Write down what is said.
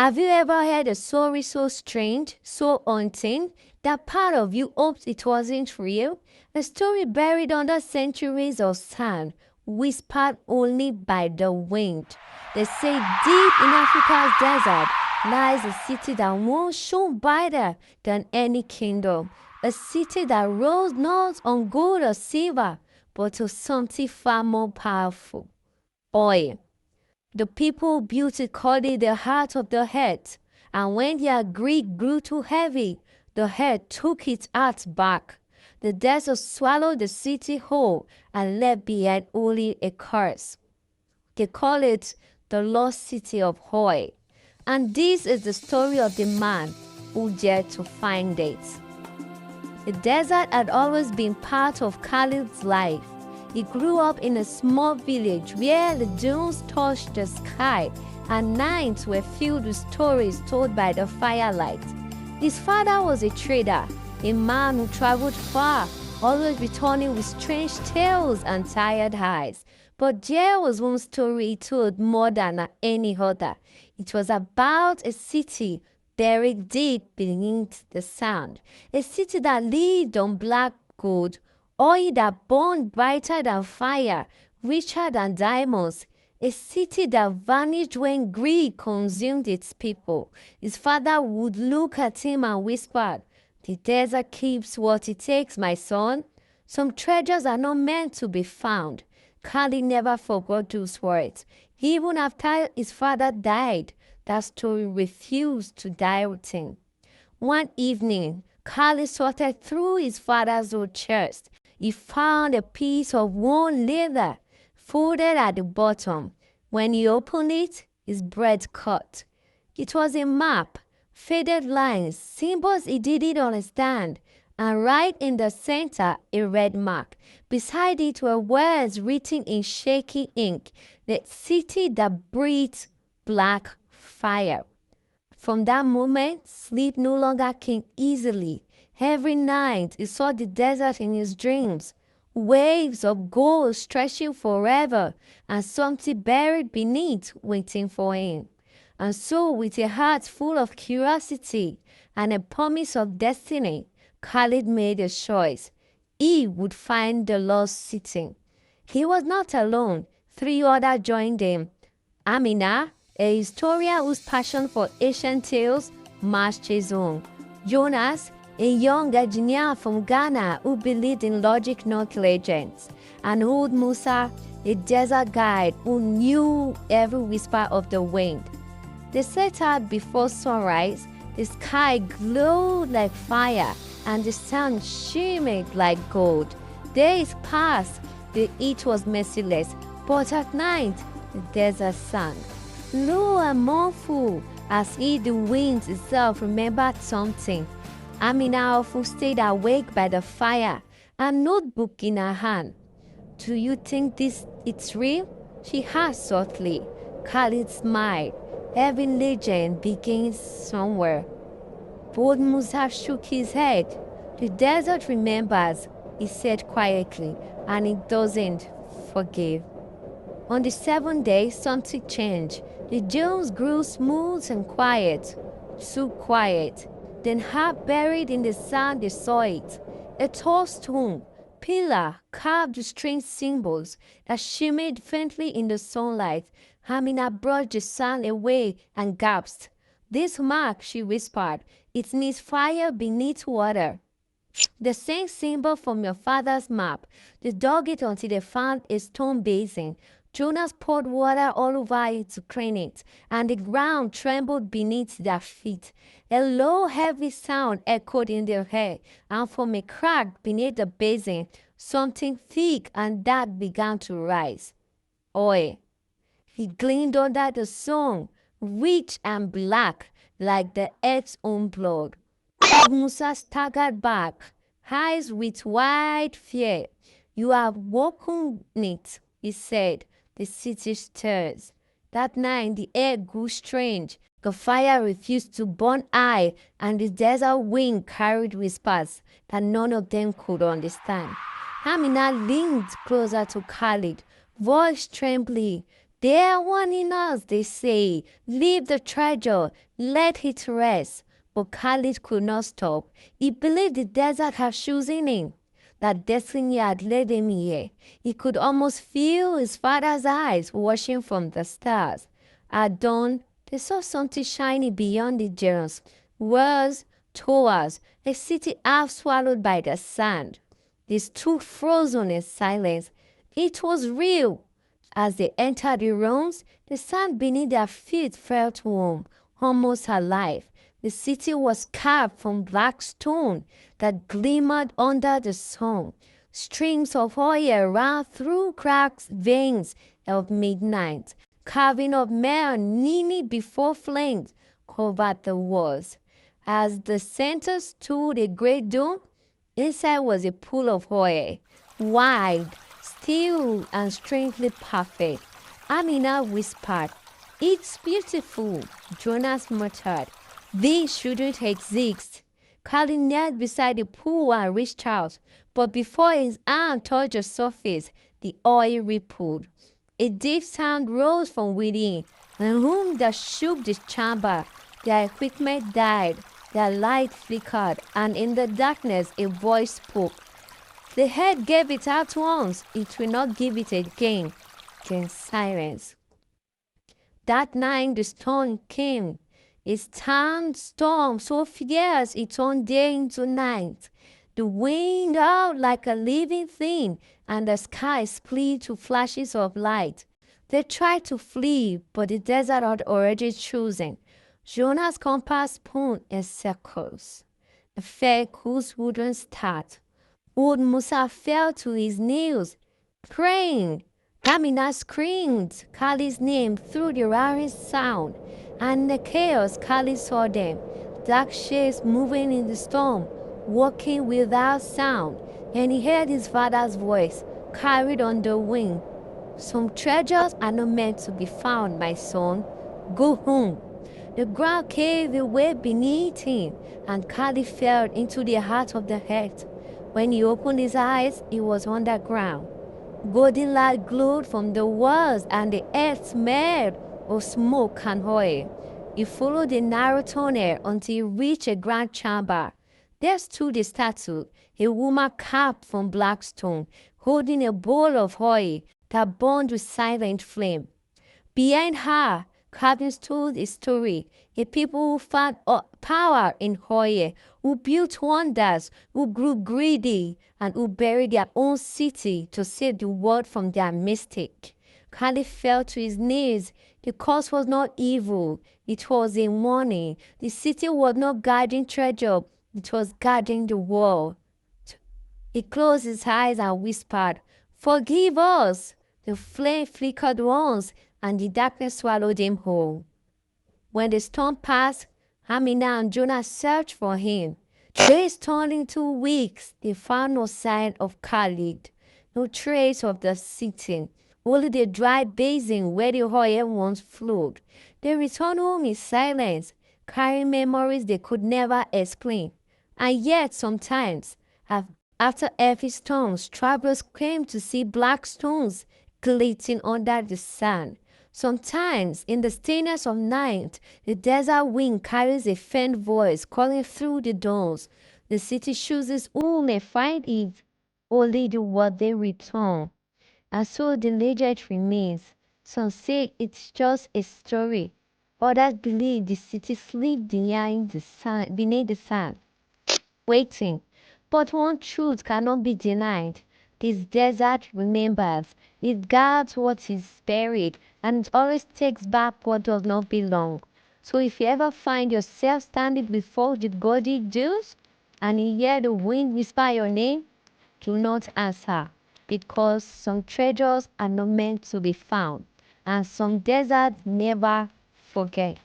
Have you ever heard a story so strange, so haunting, that part of you hoped it wasn't real? A story buried under centuries of sand, whispered only by the wind. They say deep in Africa's desert lies a city that once shone brighter than any kingdom. A city that rose not on gold or silver, but on something far more powerful: oil. The people built it, called it the heart of the earth. And when their greed grew too heavy, the earth took its heart back. The desert swallowed the city whole and left behind only a curse. They call it the lost city of oil. And this is the story of the man who dared to find it. The desert had always been part of Khalid's life. He grew up in a small village where the dunes touched the sky and nights were filled with stories told by the firelight. His father was a trader, a man who traveled far, always returning with strange tales and tired eyes. But there was one story he told more than any other. It was about a city buried deep beneath the sand, a city that lived on black gold, oil that burned brighter than fire, richer than diamonds, a city that vanished when greed consumed its people. His father would look at him and whisper, "The desert keeps what it takes, my son. Some treasures are not meant to be found." Khalid never forgot those words. Even after his father died, that story refused to die with him. One evening, Khalid sorted through his father's old chest. He found a piece of worn leather folded at the bottom. When he opened it, his breath caught. It was a map, faded lines, symbols he didn't understand, and right in the center, a red mark. Beside it were words written in shaky ink: "The city that breathes black fire." From that moment, sleep no longer came easily. Every night, he saw the desert in his dreams, waves of gold stretching forever, and something buried beneath waiting for him. And so, with a heart full of curiosity and a promise of destiny, Khalid made a choice. He would find the lost city. He was not alone. 3 others joined him. Amina, a historian whose passion for ancient tales matched his own. Jonas, a young engineer from Ghana who believed in logic, not legends. And old Musa, a desert guide who knew every whisper of the wind. They set out before sunrise. The sky glowed like fire, and the sun shimmered like gold. Days passed, the heat was merciless, but at night the desert sang, low and mournful, as if the wind itself remembered something. Amina often stayed awake by the fire, a notebook in her hand. "Do you think it's real?" she asked softly. Khalid smiled. Every legend begins somewhere. Old Musa shook his head. "The desert remembers," he said quietly, "and it doesn't forgive." On the 7th day, something changed. The dunes grew smooth and quiet, too quiet. Then, half buried in the sand, they saw it. A tall stone pillar carved with strange symbols that shimmered faintly in the sunlight. Amina brushed the sand away and gasped. "This mark," she whispered, "it means fire beneath water. The same symbol from your father's map." They dug it until they found a stone basin. Jonas poured water all over it to clean it, and the ground trembled beneath their feet. A low, heavy sound echoed in their air, and from a crack beneath the basin, something thick and dark began to rise. Oil. It gleamed under the sun, rich and black, like the earth's own blood. Musa staggered back, eyes with wide fear. "You have woken it," he said. "The city stirs." That night, the air grew strange. The fire refused to burn high, and the desert wind carried whispers that none of them could understand. Amina leaned closer to Khalid, voice trembling. They are warning us, they say. Leave the treasure, let it rest. But Khalid could not stop. He believed the desert had chosen him, that destiny had led him here. He could almost feel his father's eyes watching from the stars. At dawn, they saw something shiny beyond the dunes. Was towers, a city half swallowed by the sand. They stood frozen in silence. It was real. As they entered the rooms, the sand beneath their feet felt warm, almost alive. The city was carved from black stone that glimmered under the sun. Streams of oil ran through cracked veins of midnight, carving of men kneeling before flames covered the walls. As the center stood a great dome, inside was a pool of oil, wide, still, and strangely perfect. Amina whispered, "It's beautiful," Jonas muttered. "This shouldn't exist." Khalid knelt beside the pool and reached out, but before his arm touched the surface, the oil rippled. A deep sound rose from within, a hum that shook the chamber. Their equipment died, their light flickered, and in the darkness a voice spoke. "The head gave it out once, it will not give it again." Then silence. That night the storm came. A storm so fierce it turned day into night. The wind howled like a living thing, and the sky split to flashes of light. They tried to flee, but the desert had already chosen. Jonah's compass spun in circles. The vehicles wouldn't start. Old Musa fell to his knees, praying. Kamina screamed Kali's name through the roaring sound, and in the chaos Kali saw them, dark shapes moving in the storm, walking without sound, and he heard his father's voice, carried on the wind. "Some treasures are not meant to be found, my son. Go home." The ground caved away beneath him, and Kali fell into the heart of the earth. When he opened his eyes, he was underground. Golden light glowed from the walls, and the earth smelled of smoke and oil. He followed a narrow tunnel until he reached a grand chamber. There stood a statue, a woman carved from black stone, holding a bowl of oil that burned with silent flame. Behind her, carvings told a story, a people who found power in oil, who built wonders, who grew greedy, and who buried their own city to save the world from their mistake. Khalid fell to his knees. The cause was not evil, it was a warning. The city was not guarding treasure, it was guarding the world. He closed his eyes and whispered, "Forgive us." The flame flickered once, and the darkness swallowed him whole. When the storm passed, Amina and Jonah searched for him. Days turned into weeks. They found no sign of Khalid, no trace of the city, only the dry basin where the oil once flowed. They returned home in silence, carrying memories they could never explain. And yet sometimes, after heavy storms, travelers came to see black stones glittering under the sun. Sometimes, in the stillness of night, the desert wind carries a faint voice calling through the doors. The city chooses who may find it, only the worthy return. And so the legend remains. Some say it's just a story. Others believe the city sleeps beneath the sand, waiting. But one truth cannot be denied. This desert remembers. It guards what is buried, and it always takes back what does not belong. So if you ever find yourself standing before the gaudy dunes and you hear the wind whisper your name, do not answer, because some treasures are not meant to be found, and some deserts never forget.